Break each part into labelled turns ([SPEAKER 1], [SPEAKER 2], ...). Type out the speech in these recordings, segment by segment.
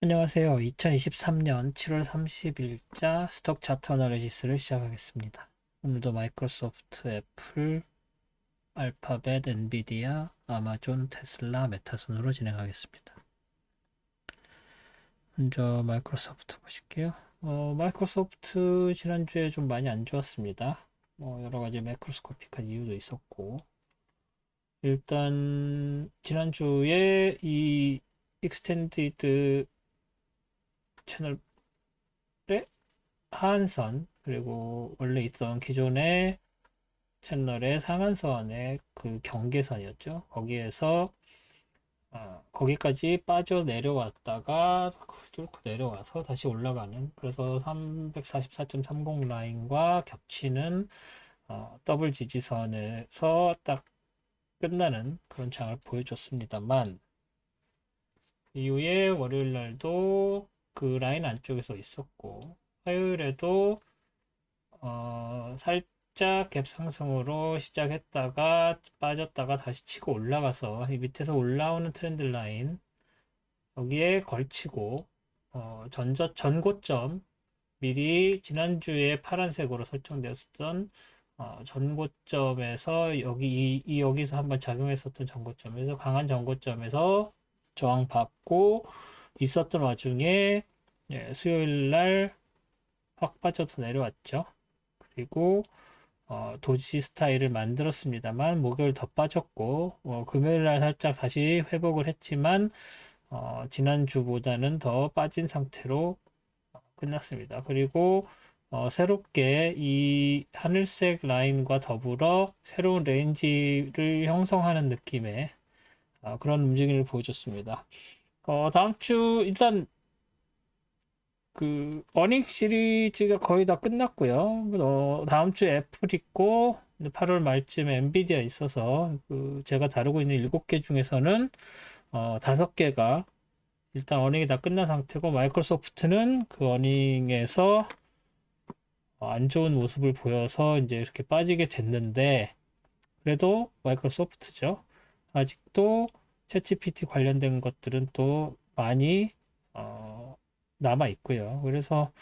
[SPEAKER 1] 안녕하세요. 2023년 7월 30일자 스톡 차트 어널리시스를 시작하겠습니다. 오늘도 마이크로소프트, 애플, 알파벳, 엔비디아, 아마존, 테슬라, 메타 순으로 진행하겠습니다. 먼저 마이크로소프트 보실게요. 마이크로소프트 지난주에 좀 많이 안 좋았습니다. 여러 가지 매크로스코픽한 이유도 있었고, 일단 지난주에 이 익스텐디드 채널의 하한선, 그리고 원래 있던 기존의 채널의 상한선의 그 경계선이었죠. 거기에서 거기까지 빠져 내려왔다가 뚫고 내려와서 다시 올라가는, 그래서 344.30 라인과 겹치는 더블 지지선에서 딱 끝나는 그런 장을 보여줬습니다만, 이후에 월요일 날도 그 라인 안쪽에서 있었고, 화요일에도 살짝 갭 상승으로 시작했다가 빠졌다가 다시 치고 올라가서 이 밑에서 올라오는 트렌드 라인 여기에 걸치고 전고점, 미리 지난주에 파란색으로 설정되었던 전고점에서 여기서 한번 작용했었던 전고점에서 강한 전고점에서 저항받고 있었던 와중에, 수요일 날 확 빠져서 내려왔죠. 그리고 도지 스타일을 만들었습니다만 목요일 더 빠졌고, 금요일 날 살짝 다시 회복을 했지만 지난주보다는 더 빠진 상태로 끝났습니다. 그리고 새롭게 이 하늘색 라인과 더불어 새로운 레인지를 형성하는 느낌의 그런 움직임을 보여줬습니다. 다음 주 일단 그 어닝 시리즈가 거의 다 끝났고요. 다음 주에 애플 있고 8월 말쯤에 엔비디아 있어서 그 제가 다루고 있는 7개 중에서는 5개가 일단 어닝이 다 끝난 상태고, 마이크로소프트는 그 어닝에서 안 좋은 모습을 보여서 이제 이렇게 빠지게 됐는데, 그래도 마이크로소프트죠. 아직도 챗GPT 관련된 것들은 또 많이 남아 있고요. 그래서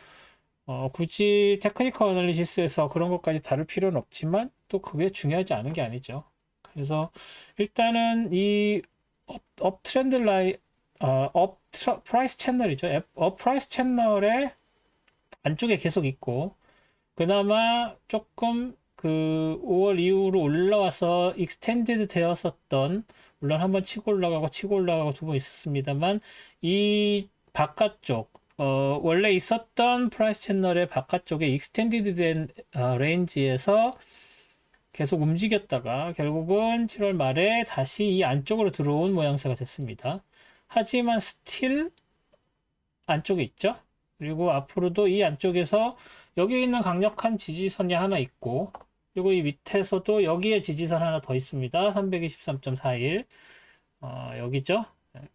[SPEAKER 1] 굳이 테크니컬 어널리시스에서 그런 것까지 다룰 필요는 없지만 또 그게 중요하지 않은 게 아니죠. 그래서 일단은 이 업 트렌드 라인, 프라이스 채널이죠. 업 프라이스 채널의 안쪽에 계속 있고, 그나마 조금 그 5월 이후로 올라와서 익스텐디드 되었었던, 물론 한번 치고 올라가고 두 번 있었습니다만, 이 바깥쪽, 원래 있었던 프라이스 채널의 바깥쪽에 익스텐디드 된 레인지에서 계속 움직였다가 결국은 7월 말에 다시 이 안쪽으로 들어온 모양새가 됐습니다. 하지만 스틸 안쪽에 있죠. 그리고 앞으로도 이 안쪽에서 여기 있는 강력한 지지선이 하나 있고, 그리고 이 밑에서도 여기에 지지선 하나 더 있습니다. 323.41, 여기죠.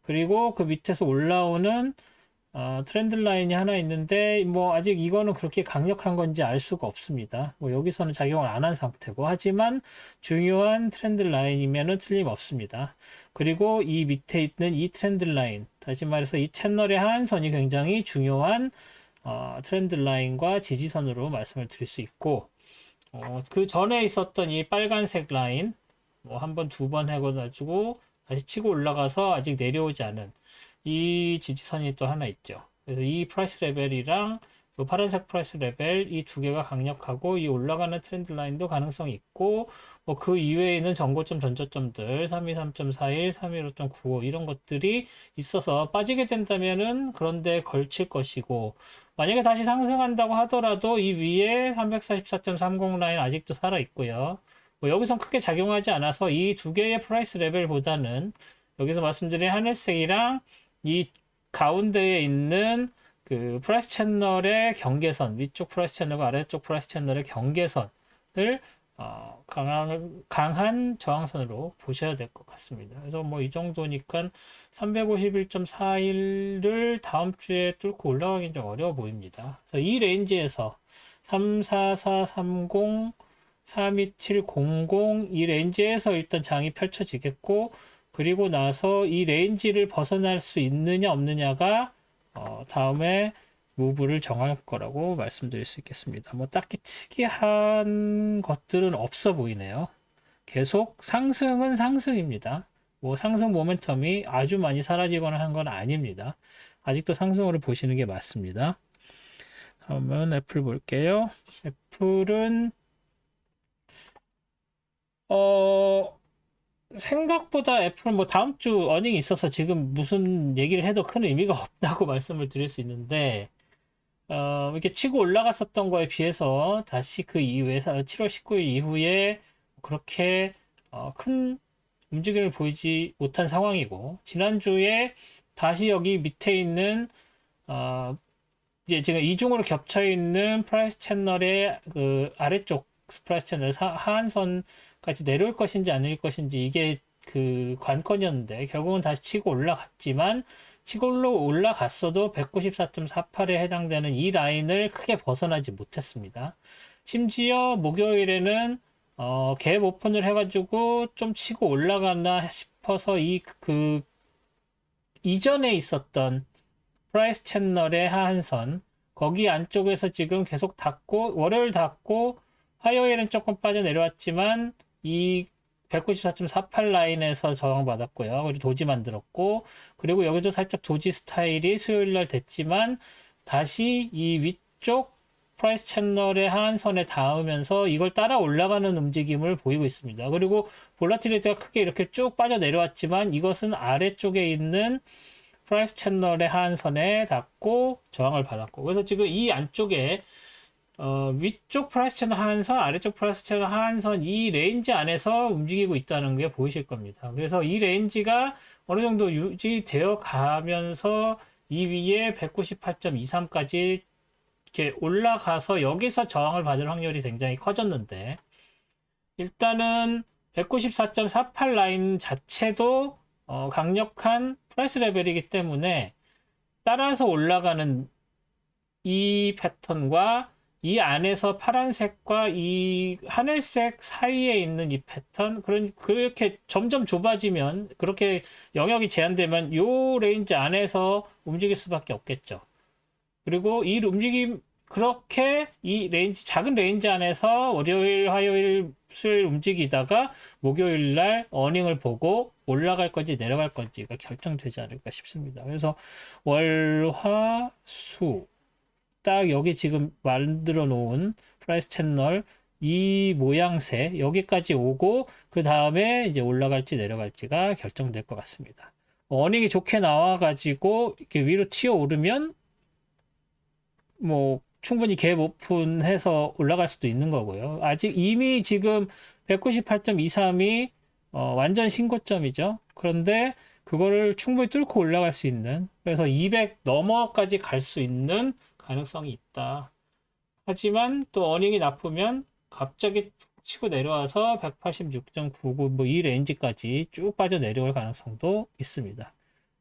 [SPEAKER 1] 그리고 그 밑에서 올라오는 트렌드 라인이 하나 있는데, 뭐 아직 이거는 그렇게 강력한 건지 알 수가 없습니다. 뭐 여기서는 작용을 안 한 상태고, 하지만 중요한 트렌드 라인이면은 틀림없습니다. 그리고 이 밑에 있는 이 트렌드 라인, 다시 말해서 이 채널의 하한선이 굉장히 중요한 트렌드 라인과 지지선으로 말씀을 드릴 수 있고, 그 전에 있었던 이 빨간색 라인, 뭐 한 번, 두 번 해가지고 다시 치고 올라가서 아직 내려오지 않은 이 지지선이 또 하나 있죠. 그래서 이 프라이스 레벨이랑 그 파란색 프라이스 레벨, 이 두 개가 강력하고, 이 올라가는 트렌드 라인도 가능성이 있고, 뭐 그 이외에 있는 전고점 전저점들 323.41, 315.95 이런 것들이 있어서 빠지게 된다면은 그런데 걸칠 것이고, 만약에 다시 상승한다고 하더라도 이 위에 344.30 라인 아직도 살아 있고요. 뭐 여기선 크게 작용하지 않아서 이 두 개의 프라이스 레벨보다는 여기서 말씀드린 하늘색이랑 이 가운데에 있는 그 프라이스 채널의 경계선, 위쪽 프라이스 채널과 아래쪽 프라이스 채널의 경계선을 강한 저항선으로 보셔야 될 것 같습니다. 그래서 뭐 이 정도니까 351.41을 다음 주에 뚫고 올라가긴 좀 어려워 보입니다. 그래서 이 레인지에서 34430, 32700 이 레인지에서 일단 장이 펼쳐지겠고, 그리고 나서 이 레인지를 벗어날 수 있느냐 없느냐가 다음에 무브를 정할 거라고 말씀드릴 수 있겠습니다. 뭐 딱히 특이한 것들은 없어 보이네요. 계속 상승은 상승입니다. 뭐 상승 모멘텀이 아주 많이 사라지거나 한 건 아닙니다. 아직도 상승으로 보시는 게 맞습니다. 다음은 애플 볼게요. 애플은 생각보다 애플은 뭐 다음 주 어닝이 있어서 지금 무슨 얘기를 해도 큰 의미가 없다고 말씀을 드릴 수 있는데 이렇게 치고 올라갔었던 거에 비해서 다시 그 이후에 7월 19일 이후에 그렇게 큰 움직임을 보이지 못한 상황이고 지난주에 다시 여기 밑에 있는 어, 이제 지금 이중으로 겹쳐 있는 프라이스 채널의 그 아래쪽 프라이스 채널 하한선까지 내려올 것인지 아닐 것인지 이게 그 관건이었는데 결국은 다시 치고 올라갔지만 치고 올라갔어도 194.48에 해당되는 이 라인을 크게 벗어나지 못했습니다. 심지어 목요일에는 갭 오픈을 해가지고 좀 치고 올라가나 싶어서 그 이전에 있었던 프라이스 채널의 하한선 거기 안쪽에서 지금 계속 닫고 월요일 닫고 화요일은 조금 빠져 내려왔지만 이 194.48 라인에서 저항받았고요. 그리고 도지 만들었고 그리고 여기도 살짝 도지 스타일이 수요일 날 됐지만 다시 이 위쪽 프라이스 채널의 하한선에 닿으면서 이걸 따라 올라가는 움직임을 보이고 있습니다. 그리고 볼라티리티가 크게 이렇게 쭉 빠져 내려왔지만 이것은 아래쪽에 있는 프라이스 채널의 하한선에 닿고 저항을 받았고 그래서 지금 이 안쪽에 위쪽 프라이스 채널 하한선, 아래쪽 프라이스 채널 하한선 이 레인지 안에서 움직이고 있다는 게 보이실 겁니다. 그래서 이 레인지가 어느 정도 유지되어 가면서 이 위에 198.23까지 이렇게 올라가서 여기서 저항을 받을 확률이 굉장히 커졌는데 일단은 194.48 라인 자체도 강력한 프라이스 레벨이기 때문에 따라서 올라가는 이 패턴과 이 안에서 파란색과 이 하늘색 사이에 있는 이 패턴 그렇게 점점 좁아지면 그렇게 영역이 제한되면 요 레인지 안에서 움직일 수밖에 없겠죠. 그리고 이 움직임 그렇게 이 레인지 작은 레인지 안에서 월요일, 화요일, 수요일 움직이다가 목요일 날 어닝을 보고 올라갈 건지 내려갈 건지가 결정되지 않을까 싶습니다. 그래서 월, 화, 수 딱 여기 지금 만들어 놓은 프라이스 채널 이 모양새 여기까지 오고 그 다음에 이제 올라갈지 내려갈지가 결정될 것 같습니다. 어닝이 좋게 나와 가지고 이렇게 위로 튀어 오르면 뭐 충분히 갭 오픈해서 올라갈 수도 있는 거고요. 아직 이미 지금 198.23이 완전 신고점이죠. 그런데 그거를 충분히 뚫고 올라갈 수 있는 그래서 200 넘어까지 갈 수 있는 가능성이 있다. 하지만 또 어닝이 나쁘면 갑자기 툭 치고 내려와서 186.99 뭐 이 레인지까지 쭉 빠져 내려올 가능성도 있습니다.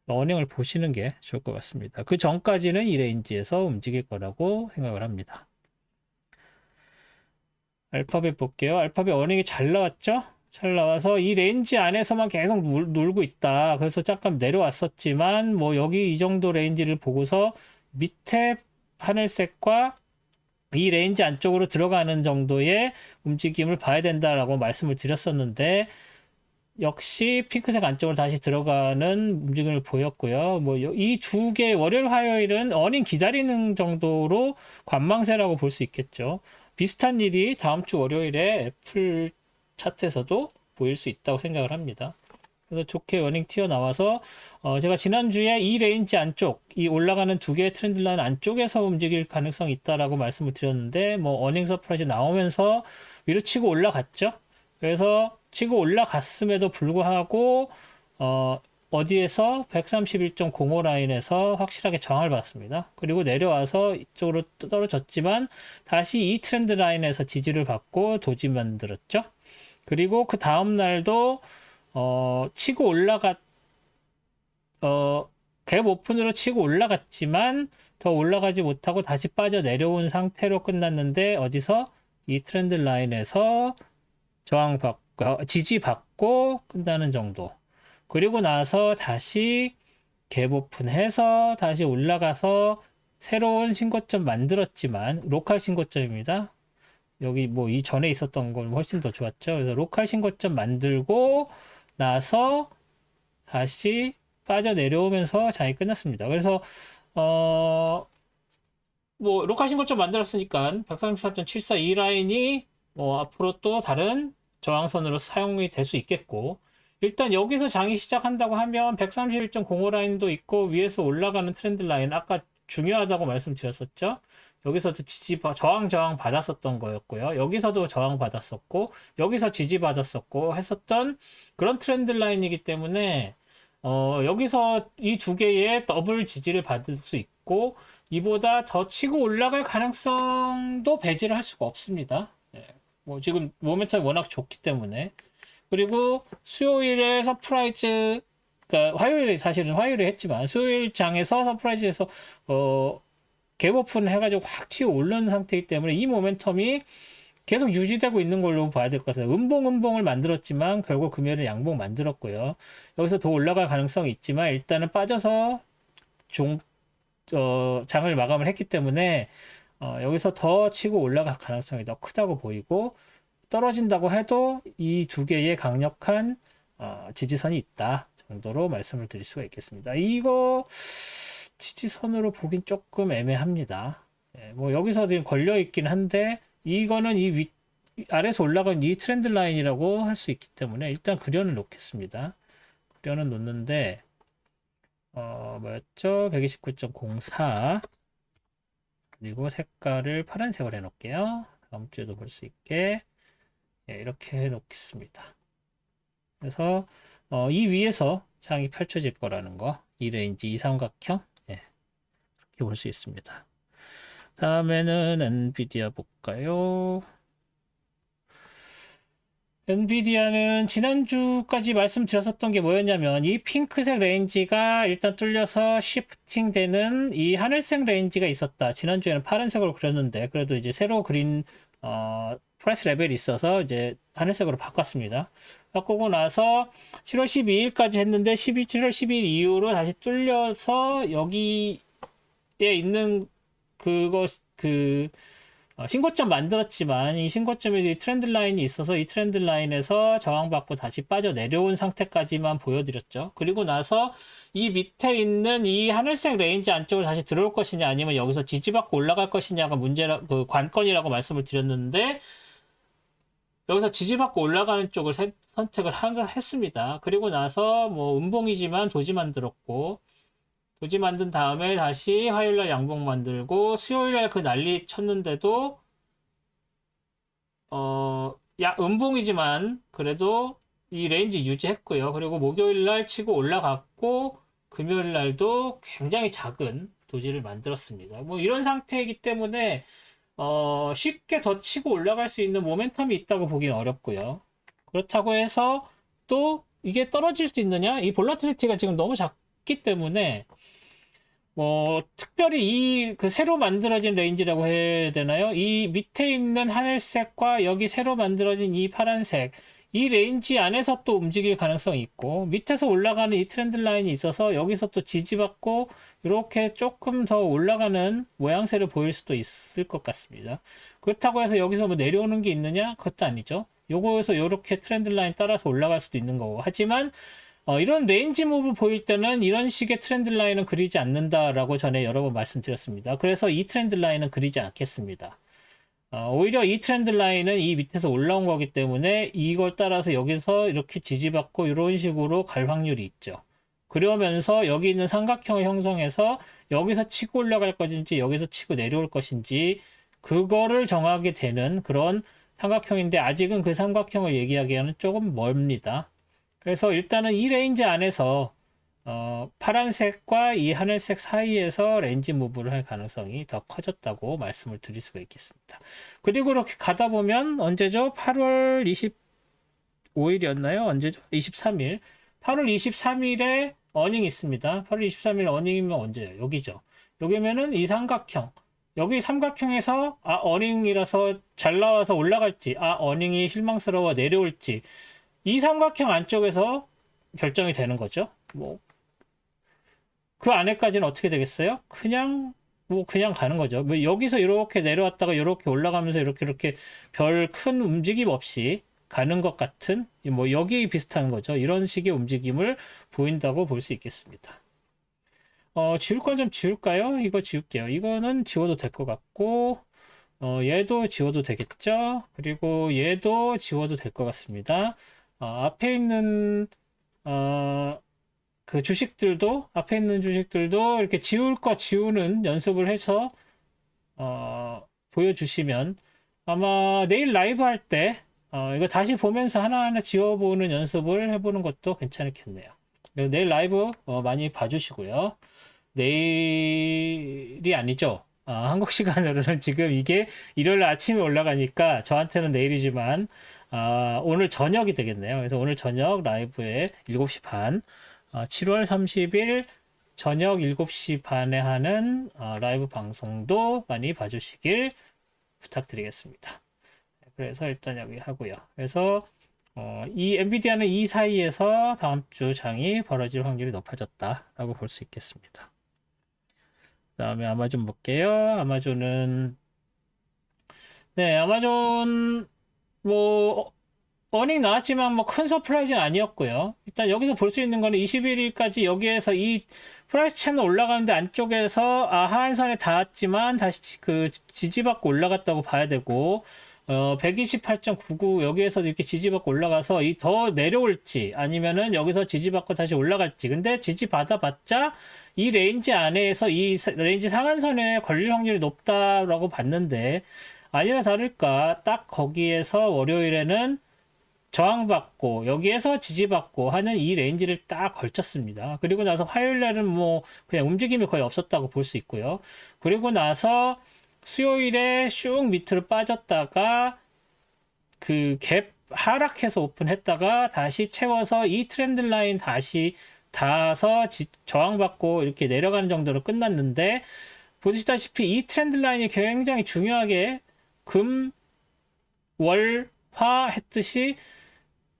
[SPEAKER 1] 어닝을 보시는 게 좋을 것 같습니다. 그 전까지는 이 레인지에서 움직일 거라고 생각을 합니다. 알파벳 볼게요. 알파벳 어닝이 잘 나왔죠? 잘 나와서 이 레인지 안에서만 계속 놀고 있다. 그래서 잠깐 내려왔었지만 뭐 여기 이 정도 레인지를 보고서 밑에 하늘색과 이 레인지 안쪽으로 들어가는 정도의 움직임을 봐야 된다라고 말씀을 드렸었는데 역시 핑크색 안쪽으로 다시 들어가는 움직임을 보였고요. 뭐 이 두 개 월요일 화요일은 어닝 기다리는 정도로 관망세라고 볼 수 있겠죠. 비슷한 일이 다음 주 월요일에 애플 차트에서도 보일 수 있다고 생각을 합니다. 그래서 좋게 어닝 튀어나와서 제가 지난주에 이 레인지 안쪽 이 올라가는 두 개의 트렌드 라인 안쪽에서 움직일 가능성이 있다라고 말씀을 드렸는데 뭐 어닝 서프라이즈 나오면서 위로 치고 올라갔죠. 그래서 치고 올라갔음에도 불구하고 어디에서 131.05 라인에서 확실하게 저항을 받습니다. 그리고 내려와서 이쪽으로 떨어졌지만 다시 이 트렌드 라인에서 지지를 받고 도지 만들었죠. 그리고 그 다음 날도 치고 갭 오픈으로 치고 올라갔지만 더 올라가지 못하고 다시 빠져 내려온 상태로 끝났는데 어디서 이 트렌드 라인에서 지지받고 끝나는 정도. 그리고 나서 다시 갭 오픈해서 다시 올라가서 새로운 신고점 만들었지만 로컬 신고점입니다. 여기 뭐 이전에 있었던 건 훨씬 더 좋았죠. 그래서 로컬 신고점 만들고 나서 다시 빠져 내려오면서 장이 끝났습니다. 그래서 뭐 로컬 신고점 만들었으니까 133.74 이 라인이 뭐 앞으로 또 다른 저항선으로 사용이 될 수 있겠고, 일단 여기서 장이 시작한다고 하면 131.05 라인도 있고 위에서 올라가는 트렌드 라인, 아까 중요하다고 말씀드렸었죠. 여기서도 저항 받았었던 거였고요. 여기서도 저항 받았었고 여기서 지지 받았었고 했었던 그런 트렌드 라인이기 때문에 여기서 이 두 개의 더블 지지를 받을 수 있고 이보다 더 치고 올라갈 가능성도 배제를 할 수가 없습니다. 예, 뭐 지금 모멘텀이 워낙 좋기 때문에. 그리고 수요일에 서프라이즈, 그러니까 화요일에, 사실은 화요일에 했지만 수요일 장에서 서프라이즈에서 갭 오픈 해가지고 확 튀어 오르는 상태이기 때문에 이 모멘텀이 계속 유지되고 있는 걸로 봐야 될 것 같아요. 음봉을 만들었지만 결국 금요일에 양봉 만들었고요. 여기서 더 올라갈 가능성이 있지만 일단은 빠져서 장을 마감을 했기 때문에 여기서 더 치고 올라갈 가능성이 더 크다고 보이고, 떨어진다고 해도 이 두 개의 강력한 지지선이 있다 정도로 말씀을 드릴 수가 있겠습니다. 이거 지지선으로 보긴 조금 애매합니다. 예, 뭐 여기서 지금 걸려 있긴 한데 이거는 아래에서 올라간 이 트렌드 라인이라고 할 수 있기 때문에 일단 그려는 놓겠습니다. 그려는 놓는데 뭐였죠? 129.04. 그리고 색깔을 파란색으로 해놓을게요. 다음 주에도 볼 수 있게. 예, 이렇게 해놓겠습니다. 그래서 이 위에서 장이 펼쳐질 거라는 거, 이 레인지, 이 삼각형, 예, 그렇게 볼 수 있습니다. 다음에는 엔비디아 볼까요? 엔비디아는 지난주까지 말씀드렸었던 게 뭐였냐면 이 핑크색 레인지가 일단 뚫려서 시프팅 되는 이 하늘색 레인지가 있었다. 지난주에는 파란색으로 그렸는데 그래도 이제 새로 그린 프라이스 레벨이 있어서 이제 하늘색으로 바꿨습니다. 바꾸고 나서 7월 12일까지 했는데 7월 12일 이후로 다시 뚫려서 여기에 있는 신고점 만들었지만 이 신고점에 트렌드 라인이 있어서 이 트렌드 라인에서 저항받고 다시 빠져 내려온 상태까지만 보여드렸죠. 그리고 나서 이 밑에 있는 이 하늘색 레인지 안쪽으로 다시 들어올 것이냐 아니면 여기서 지지받고 올라갈 것이냐가 관건이라고 말씀을 드렸는데, 여기서 지지받고 올라가는 쪽을 선택을 했습니다. 그리고 나서 뭐 음봉이지만 도지 만들었고, 도지 만든 다음에 다시 화요일날 양봉 만들고 수요일날 그 난리 쳤는데도 음봉이지만 그래도 이 레인지 유지했고요. 그리고 목요일날 치고 올라갔고 금요일날도 굉장히 작은 도지를 만들었습니다. 뭐 이런 상태이기 때문에 쉽게 더 치고 올라갈 수 있는 모멘텀이 있다고 보기는 어렵고요. 그렇다고 해서 또 이게 떨어질 수 있느냐? 이 볼라til리티가 지금 너무 작기 때문에 뭐 특별히 새로 만들어진 레인지라고 해야 되나요? 이 밑에 있는 하늘색과 여기 새로 만들어진 이 파란색, 이 레인지 안에서 또 움직일 가능성이 있고, 밑에서 올라가는 이 트렌드 라인이 있어서 여기서 또 지지받고 이렇게 조금 더 올라가는 모양새를 보일 수도 있을 것 같습니다. 그렇다고 해서 여기서 뭐 내려오는 게 있느냐? 그것도 아니죠. 요거에서 이렇게 트렌드 라인 따라서 올라갈 수도 있는 거고, 하지만 이런 레인지 무브 보일 때는 이런 식의 트렌드 라인은 그리지 않는다라고 전에 여러 번 말씀드렸습니다. 그래서 이 트렌드 라인은 그리지 않겠습니다. 오히려 이 트렌드 라인은 이 밑에서 올라온 거기 때문에 이걸 따라서 여기서 이렇게 지지받고 이런 식으로 갈 확률이 있죠. 그러면서 여기 있는 삼각형을 형성해서 여기서 치고 올라갈 것인지 여기서 치고 내려올 것인지 그거를 정하게 되는 그런 삼각형인데, 아직은 그 삼각형을 얘기하기에는 조금 멀습니다. 그래서 일단은 이 레인지 안에서 파란색과 이 하늘색 사이에서 레인지 무브를 할 가능성이 더 커졌다고 말씀을 드릴 수가 있겠습니다. 그리고 이렇게 가다 보면 언제죠? 8월 25일이었나요? 언제죠? 23일. 8월 23일에 어닝이 있습니다. 8월 23일 어닝이면 언제예요? 여기죠. 여기면은 이 삼각형. 여기 삼각형에서 어닝이라서 잘 나와서 올라갈지, 어닝이 실망스러워 내려올지, 이 삼각형 안쪽에서 결정이 되는 거죠. 뭐 그 안에까지는 어떻게 되겠어요? 그냥 뭐 그냥 가는 거죠. 뭐 여기서 이렇게 내려왔다가 이렇게 올라가면서 이렇게 별 큰 움직임 없이 가는 것 같은 뭐 여기 비슷한 거죠. 이런 식의 움직임을 보인다고 볼 수 있겠습니다. 지울 건 좀 지울까요? 이거 지울게요. 이거는 지워도 될 것 같고, 얘도 지워도 되겠죠? 그리고 얘도 지워도 될 것 같습니다. 앞에 있는, 어, 그 주식들도, 앞에 있는 주식들도 이렇게 지울 거 지우는 연습을 해서, 보여주시면 아마 내일 라이브 할 때, 이거 다시 보면서 하나하나 지워보는 연습을 해보는 것도 괜찮겠네요. 내일 라이브 많이 봐주시고요. 내일이 아니죠. 한국 시간으로는 지금 이게 일요일 아침에 올라가니까 저한테는 내일이지만 오늘 저녁이 되겠네요. 그래서 오늘 저녁 라이브에 7시 반, 7월 30일 저녁 7시 반에 하는 라이브 방송도 많이 봐주시길 부탁드리겠습니다. 그래서 일단 여기 하고요. 그래서 이 엔비디아는 이 사이에서 다음 주 장이 벌어질 확률이 높아졌다라고 볼 수 있겠습니다. 그다음에 아마존 볼게요. 아마존은 네, 아마존 뭐 어닝 나왔지만 뭐 큰 서프라이즈는 아니었고요. 일단 여기서 볼 수 있는 거는 21일까지 여기에서 이 프라이스 채널 올라가는데 안쪽에서 하한선에 닿았지만 다시 그 지지받고 올라갔다고 봐야 되고 128.99 여기에서 이렇게 지지받고 올라가서 이 더 내려올지 아니면은 여기서 지지받고 다시 올라갈지. 근데 지지받아봤자 이 레인지 안에서 이 레인지 상한선에 걸릴 확률이 높다라고 봤는데 아니나 다를까 딱 거기에서 월요일에는 저항받고 여기에서 지지받고 하는 이 레인지를 딱 걸쳤습니다. 그리고 나서 화요일 날은 뭐 그냥 움직임이 거의 없었다고 볼 수 있고요. 그리고 나서 수요일에 슉 밑으로 빠졌다가 그 갭 하락해서 오픈했다가 다시 채워서 이 트렌드 라인 다시 닿아서 저항받고 이렇게 내려가는 정도로 끝났는데 보시다시피 이 트렌드 라인이 굉장히 중요하게 금, 월, 화 했듯이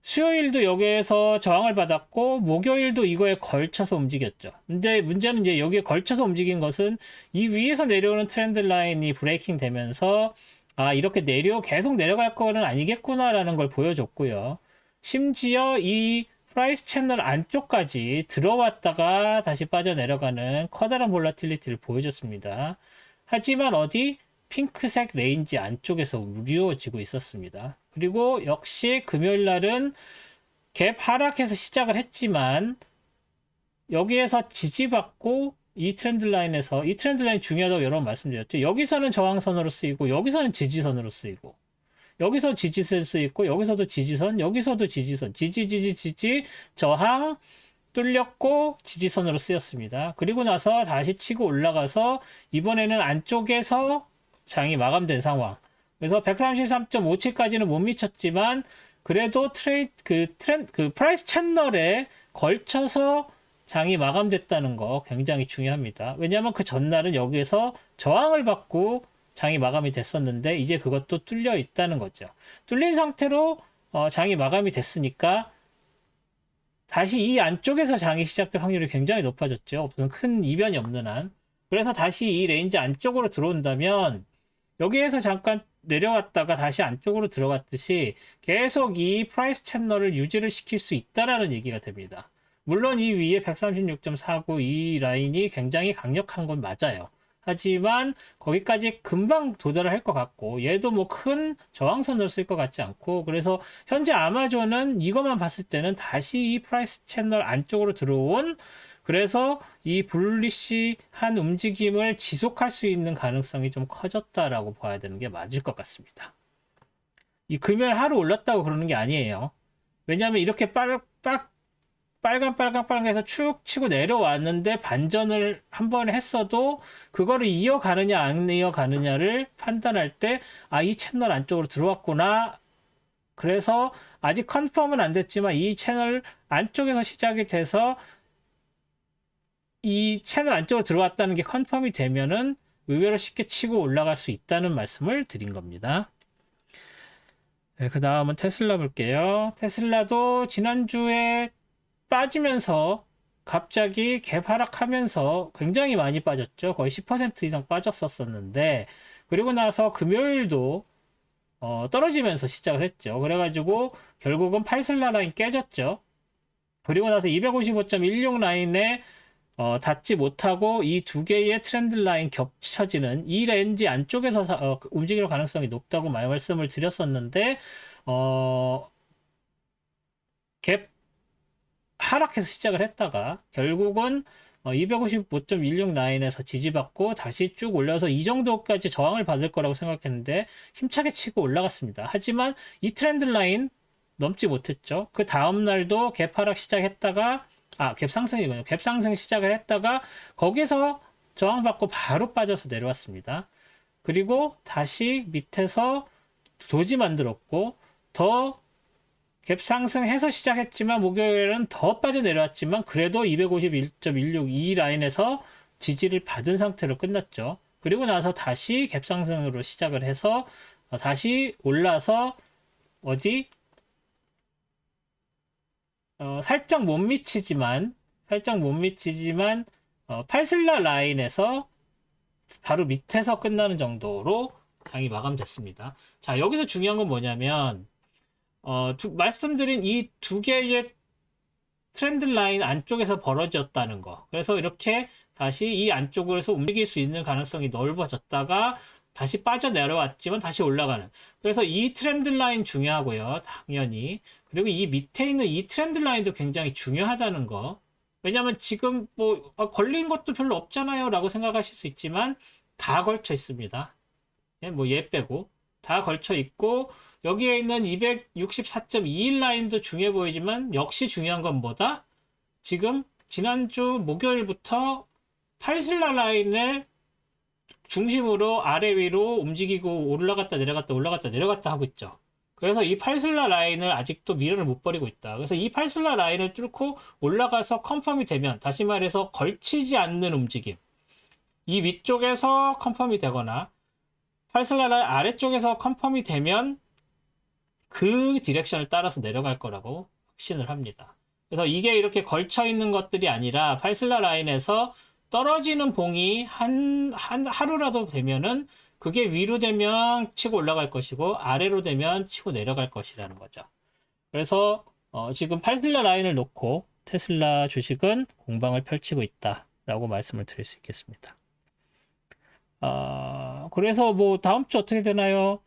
[SPEAKER 1] 수요일도 여기에서 저항을 받았고 목요일도 이거에 걸쳐서 움직였죠. 근데 문제는 이제 여기에 걸쳐서 움직인 것은 이 위에서 내려오는 트렌드 라인이 브레이킹 되면서 이렇게 계속 내려갈 거는 아니겠구나라는 걸 보여줬고요. 심지어 이 프라이스 채널 안쪽까지 들어왔다가 다시 빠져내려가는 커다란 볼라틸리티를 보여줬습니다. 하지만 어디 핑크색 레인지 안쪽에서 우려지고 있었습니다. 그리고 역시 금요일 날은 갭 하락해서 시작을 했지만 여기에서 지지받고 이 트렌드 라인에서 이 트렌드 라인 중요하다고 여러 번 말씀드렸죠. 여기서는 저항선으로 쓰이고 여기서는 지지선으로 쓰이고 여기서 지지선 쓰이고 여기서도 지지선 여기서도 지지선 지지 저항 뚫렸고 지지선으로 쓰였습니다. 그리고 나서 다시 치고 올라가서 이번에는 안쪽에서 장이 마감된 상황. 그래서 133.57까지는 못 미쳤지만 그래도 그 프라이스 채널에 걸쳐서 장이 마감됐다는 거 굉장히 중요합니다. 왜냐하면 그 전날은 여기에서 저항을 받고 장이 마감이 됐었는데 이제 그것도 뚫려 있다는 거죠. 뚫린 상태로 장이 마감이 됐으니까 다시 이 안쪽에서 장이 시작될 확률이 굉장히 높아졌죠. 무슨 큰 이변이 없는 한. 그래서 다시 이 레인지 안쪽으로 들어온다면 여기에서 잠깐 내려왔다가 다시 안쪽으로 들어갔듯이 계속 이 프라이스 채널을 유지를 시킬 수 있다라는 얘기가 됩니다. 물론 이 위에 136.49 이 라인이 굉장히 강력한 건 맞아요. 하지만 거기까지 금방 도달을 할 것 같고 얘도 뭐 큰 저항선을 쓸 것 같지 않고 그래서 현재 아마존은 이것만 봤을 때는 다시 이 프라이스 채널 안쪽으로 들어온 그래서 이 불리시한 움직임을 지속할 수 있는 가능성이 좀 커졌다라고 봐야 되는 게 맞을 것 같습니다. 이 금요일 하루 올랐다고 그러는 게 아니에요. 왜냐하면 이렇게 빨강 해서 축 치고 내려왔는데 반전을 한 번에 했어도 그거를 이어가느냐 안 이어가느냐를 판단할 때 이 채널 안쪽으로 들어왔구나. 그래서 아직 컨펌은 안 됐지만 이 채널 안쪽에서 시작이 돼서 이 채널 안쪽으로 들어왔다는 게 컨펌이 되면은 의외로 쉽게 치고 올라갈 수 있다는 말씀을 드린 겁니다. 네, 그 다음은 테슬라 볼게요. 테슬라도 지난주에 빠지면서 갑자기 갭 하락하면서 굉장히 많이 빠졌죠. 거의 10% 이상 빠졌었는데, 그리고 나서 금요일도 떨어지면서 시작을 했죠. 그래가지고 결국은 팔슬라 라인 깨졌죠. 그리고 나서 255.16 라인에 닿지 못하고 이 두 개의 트렌드 라인 겹쳐지는 이 렌즈 안쪽에서 움직일 가능성이 높다고 말씀을 드렸었는데 갭 하락해서 시작을 했다가 결국은 255.16 라인에서 지지받고 다시 쭉 올려서 이 정도까지 저항을 받을 거라고 생각했는데 힘차게 치고 올라갔습니다. 하지만 이 트렌드 라인 넘지 못했죠. 그 다음 날도 갭 하락 시작했다가 갭 상승이군요. 갭 상승 시작을 했다가 거기서 저항받고 바로 빠져서 내려왔습니다. 그리고 다시 밑에서 도지 만들었고 더 갭 상승해서 시작했지만 목요일은 더 빠져 내려왔지만 그래도 251.162 라인에서 지지를 받은 상태로 끝났죠. 그리고 나서 다시 갭 상승으로 시작을 해서 다시 올라서 살짝 못 미치지만 팔슬라 라인에서 바로 밑에서 끝나는 정도로 장이 마감됐습니다. 자, 여기서 중요한 건 뭐냐면 말씀드린 이 두 개의 트렌드 라인 안쪽에서 벌어졌다는 거. 그래서 이렇게 다시 이 안쪽에서 움직일 수 있는 가능성이 넓어졌다가 다시 빠져내려왔지만 다시 올라가는. 그래서 이 트렌드 라인 중요하고요. 당연히. 그리고 이 밑에 있는 이 트렌드 라인도 굉장히 중요하다는 거. 왜냐면 지금 걸린 것도 별로 없잖아요 라고 생각하실 수 있지만 다 걸쳐 있습니다. 얘 빼고 다 걸쳐 있고 여기에 있는 264.21 라인도 중요해 보이지만 역시 중요한 건 뭐다? 지금 지난주 목요일부터 팔슬라 라인을 중심으로 아래 위로 움직이고 올라갔다 내려갔다 하고 있죠. 그래서 이 팔슬라 라인을 아직도 미련을 못 버리고 있다. 그래서 이 팔슬라 라인을 뚫고 올라가서 컨펌이 되면 다시 말해서 걸치지 않는 움직임. 이 위쪽에서 컨펌이 되거나 팔슬라 라인 아래쪽에서 컨펌이 되면 그 디렉션을 따라서 내려갈 거라고 확신을 합니다. 그래서 이게 이렇게 걸쳐 있는 것들이 아니라 팔슬라 라인에서 떨어지는 봉이 하루라도 되면은 그게 위로 되면 치고 올라갈 것이고 아래로 되면 치고 내려갈 것이라는 거죠. 그래서 지금 팔슬라 라인을 놓고 테슬라 주식은 공방을 펼치고 있다라고 말씀을 드릴 수 있겠습니다. 그래서 다음 주 어떻게 되나요?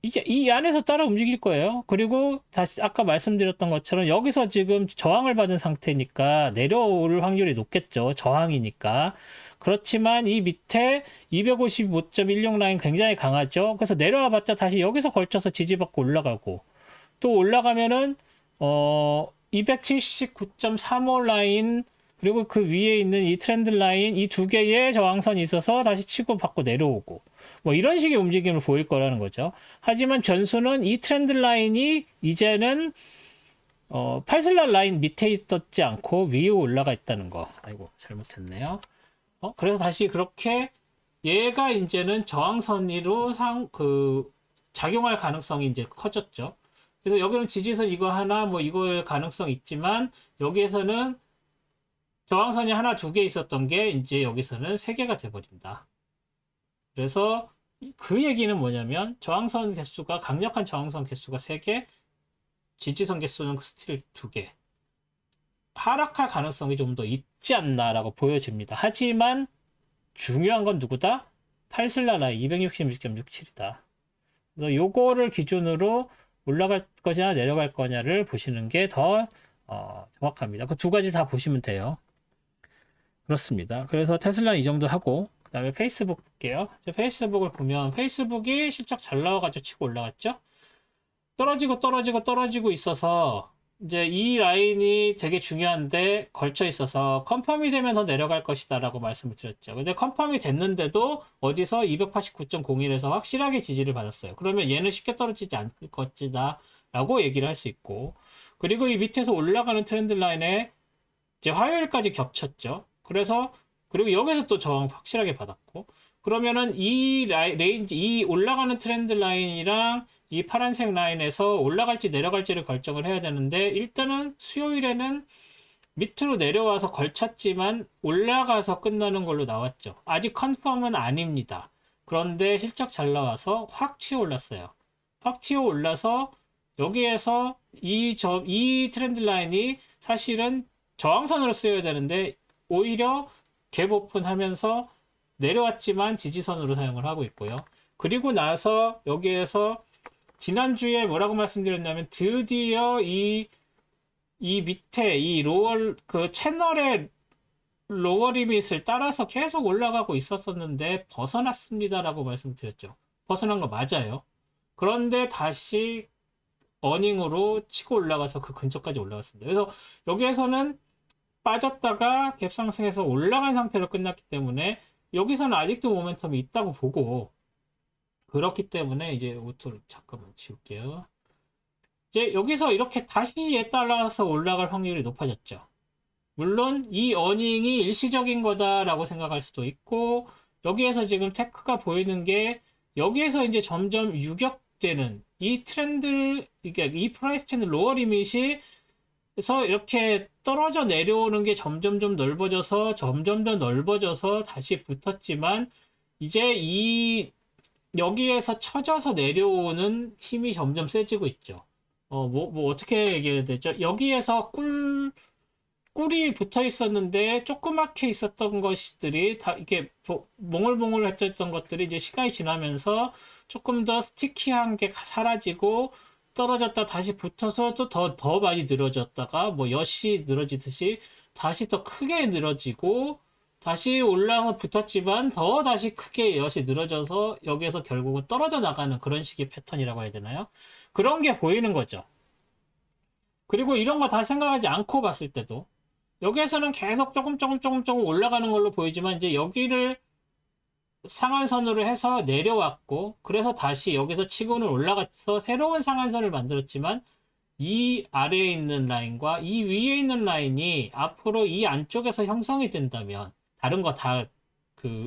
[SPEAKER 1] 이게 이 안에서 따라 움직일 거예요. 그리고 다시 아까 말씀드렸던 것처럼 여기서 지금 저항을 받은 상태니까 내려올 확률이 높겠죠. 저항이니까. 그렇지만 이 밑에 255.16 라인 굉장히 강하죠. 그래서 내려와 봤자 다시 여기서 걸쳐서 지지받고 올라가고 또 올라가면은 279.35 라인 그리고 그 위에 있는 이 트렌드 라인 이 두 개의 저항선이 있어서 다시 치고 받고 내려오고 이런 식의 움직임을 보일 거라는 거죠. 하지만 변수는 이 트렌드 라인이 이제는 팔슬라 라인 밑에 있었지 않고 위에 올라가 있다는 거. 아이고 잘못했네요. 그래서 다시 그렇게 얘가 이제는 저항선으로 작용할 가능성이 이제 커졌죠. 그래서 여기는 지지선 이거 하나 이거의 가능성 있지만 여기에서는 저항선이 하나 두 개 있었던 게 이제 여기서는 세 개가 돼버린다. 그래서 그 얘기는 뭐냐면 저항선 개수가 강력한 저항선 개수가 3개, 지지선 개수는 스틸 2개. 하락할 가능성이 좀 더 있지 않나라고 보여집니다. 하지만 중요한 건 누구다? 팔슬라 라인 266.67이다. 그래서 요거를 기준으로 올라갈 거냐 내려갈 거냐를 보시는 게 더 정확합니다. 그 두 가지 다 보시면 돼요. 그렇습니다. 그래서 테슬라는 이 정도 하고 그 다음에 페이스북 볼게요. 페이스북을 보면 페이스북이 실적 잘 나와가지고 치고 올라갔죠. 떨어지고 있어서 이제 이 라인이 되게 중요한데 걸쳐 있어서 컨펌이 되면 더 내려갈 것이다 라고 말씀을 드렸죠. 근데 컨펌이 됐는데도 어디서 289.01에서 확실하게 지지를 받았어요. 그러면 얘는 쉽게 떨어지지 않을 것이다 라고 얘기를 할 수 있고, 그리고 이 밑에서 올라가는 트렌드 라인에 이제 화요일까지 겹쳤죠. 그리고 여기서 또 저항 확실하게 받았고, 그러면은 이 레인지, 이 올라가는 트렌드 라인이랑 이 파란색 라인에서 올라갈지 내려갈지를 결정을 해야 되는데, 일단은 수요일에는 밑으로 내려와서 걸쳤지만 올라가서 끝나는 걸로 나왔죠. 아직 컨펌은 아닙니다. 그런데 실적 잘 나와서 확 튀어 올랐어요. 확 튀어 올라서 여기에서 이 트렌드 라인이 사실은 저항선으로 쓰여야 되는데 오히려 갭 오픈하면서 내려왔지만 지지선으로 사용을 하고 있고요. 그리고 나서 여기에서 지난주에 뭐라고 말씀드렸냐면 드디어 이 밑에 이 로월 그 채널의 로워 리밋을 따라서 계속 올라가고 있었었는데 벗어났습니다라고 말씀드렸죠. 벗어난 거 맞아요. 그런데 다시 어닝으로 치고 올라가서 그 근처까지 올라갔습니다. 그래서 여기에서는 빠졌다가 갭 상승해서 올라간 상태로 끝났기 때문에 여기서는 아직도 모멘텀이 있다고 보고 그렇기 때문에 이제 오토를 잠깐만 지울게요. 이제 여기서 이렇게 다시 얘 따라서 올라갈 확률이 높아졌죠. 물론 이 어닝이 일시적인 거다라고 생각할 수도 있고 여기에서 지금 테크가 보이는 게 여기에서 이제 점점 유격되는 이 트렌드 이게 이 프라이스 채널 로어 리밋이 그래서 이렇게 떨어져 내려오는 게 점점 좀 넓어져서 점점 더 넓어져서 다시 붙었지만 이제 이 여기에서 쳐져서 내려오는 힘이 점점 세지고 있죠. 뭐 어떻게 얘기해야 되죠? 여기에서 꿀이 붙어 있었는데 조그맣게 있었던 것들이 다 이렇게 몽글몽글 했던 것들이 이제 시간이 지나면서 조금 더 스티키한 게 사라지고 떨어졌다 다시 붙어서 또 더 많이 늘어졌다가 뭐 엿이 늘어지듯이 다시 더 크게 늘어지고 다시 올라서 붙었지만 더 다시 크게 엿이 늘어져서 여기에서 결국은 떨어져 나가는 그런 식의 패턴이라고 해야 되나요? 그런 게 보이는 거죠. 그리고 이런 거 다 생각하지 않고 봤을 때도 여기에서는 계속 조금 올라가는 걸로 보이지만 이제 여기를 상한선으로 해서 내려왔고 그래서 다시 여기서 치고는 올라가서 새로운 상한선을 만들었지만 이 아래에 있는 라인과 이 위에 있는 라인이 앞으로 이 안쪽에서 형성이 된다면 다른 거 다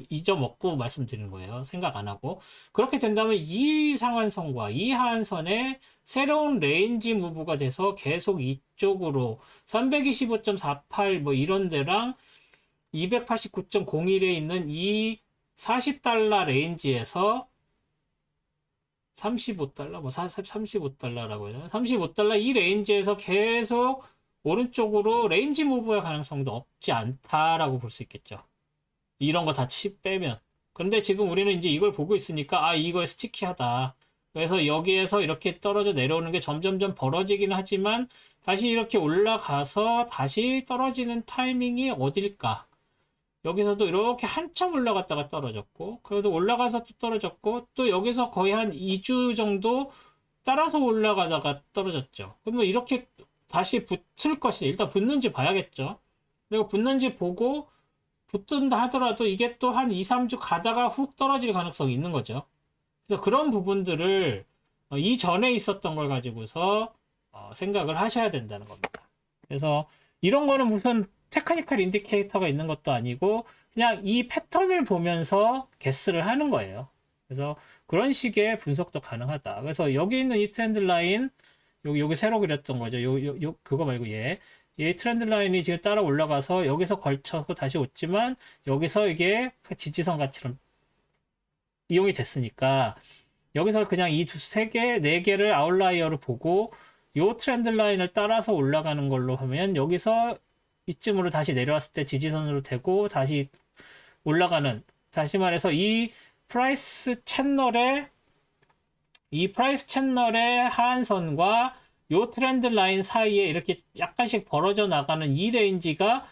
[SPEAKER 1] 잊어먹고 말씀드리는 거예요. 생각 안 하고. 그렇게 된다면 이 상한선과 이 하한선에 새로운 레인지 무브가 돼서 계속 이쪽으로 325.48 뭐 이런 데랑 289.01에 있는 이 40달러 레인지에서 35달러, 뭐 35달러라고 해요. 35달러 이 레인지에서 계속 오른쪽으로 레인지 무브할 가능성도 없지 않다라고 볼 수 있겠죠. 이런 거 다 빼면. 그런데 지금 우리는 이제 이걸 보고 있으니까, 이거 스티키하다. 그래서 여기에서 이렇게 떨어져 내려오는 게 점점점 벌어지긴 하지만, 다시 이렇게 올라가서 다시 떨어지는 타이밍이 어딜까? 여기서도 이렇게 한참 올라갔다가 떨어졌고, 그래도 올라가서 또 떨어졌고, 또 여기서 거의 한 2주 정도 따라서 올라가다가 떨어졌죠. 그러면 이렇게 다시 붙을 것이, 일단 붙는지 봐야겠죠. 그리고 붙는지 보고, 붙든다 하더라도 이게 또 한 2, 3주 가다가 훅 떨어질 가능성이 있는 거죠. 그래서 그런 부분들을 이전에 있었던 걸 가지고서 생각을 하셔야 된다는 겁니다. 그래서 이런 거는 무슨 테크니컬 인디케이터가 있는 것도 아니고 그냥 이 패턴을 보면서 게스를 하는 거예요. 그래서 그런 식의 분석도 가능하다. 그래서 여기 있는 이 트렌드 라인 여기 새로 그렸던 거죠. 그거 말고 이 트렌드 라인이 지금 따라 올라가서 여기서 걸쳐서 다시 왔지만 여기서 이게 지지선 가처럼 이용이 됐으니까 여기서 그냥 이 세 개, 네 개를 아웃라이어로 보고 이 트렌드 라인을 따라서 올라가는 걸로 하면 여기서 이쯤으로 다시 내려왔을 때 지지선으로 되고 다시 올라가는 다시 말해서 이 프라이스 채널의 하한선과 요 트렌드 라인 사이에 이렇게 약간씩 벌어져 나가는 이 레인지가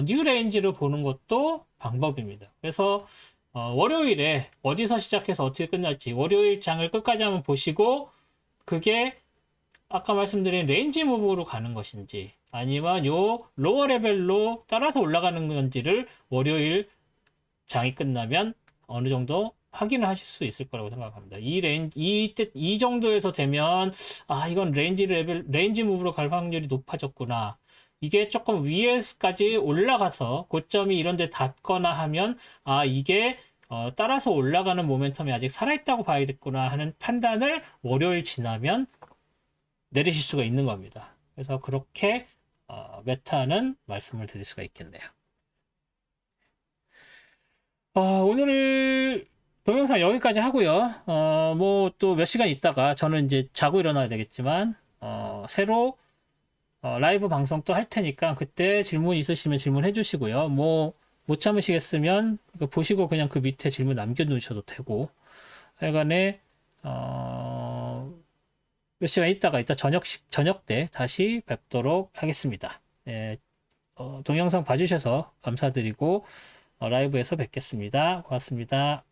[SPEAKER 1] 뉴 레인지로 보는 것도 방법입니다. 그래서 월요일에 어디서 시작해서 어떻게 끝날지 월요일 장을 끝까지 한번 보시고 그게 아까 말씀드린 레인지 무브로 가는 것인지 아니면 요 로어 레벨로 따라서 올라가는 건지를 월요일 장이 끝나면 어느 정도 확인을 하실 수 있을 거라고 생각합니다. 이 정도에서 되면, 이건 레인지 무브로 갈 확률이 높아졌구나. 이게 조금 위에까지 올라가서 고점이 이런 데 닿거나 하면, 이게 따라서 올라가는 모멘텀이 아직 살아있다고 봐야겠구나 하는 판단을 월요일 지나면 내리실 수가 있는 겁니다. 그래서 그렇게 메타는 말씀을 드릴 수가 있겠네요. 오늘 동영상 여기까지 하고요. 뭐 또 몇 시간 있다가 저는 이제 자고 일어나야 되겠지만, 새로 라이브 방송 또 할 테니까 그때 질문 있으시면 질문해 주시고요. 뭐 못 참으시겠으면 보시고 그냥 그 밑에 질문 남겨 놓으셔도 되고, 하여간에 몇 시간 있다가 이따 저녁 때 다시 뵙도록 하겠습니다. 예, 동영상 봐주셔서 감사드리고 라이브에서 뵙겠습니다. 고맙습니다.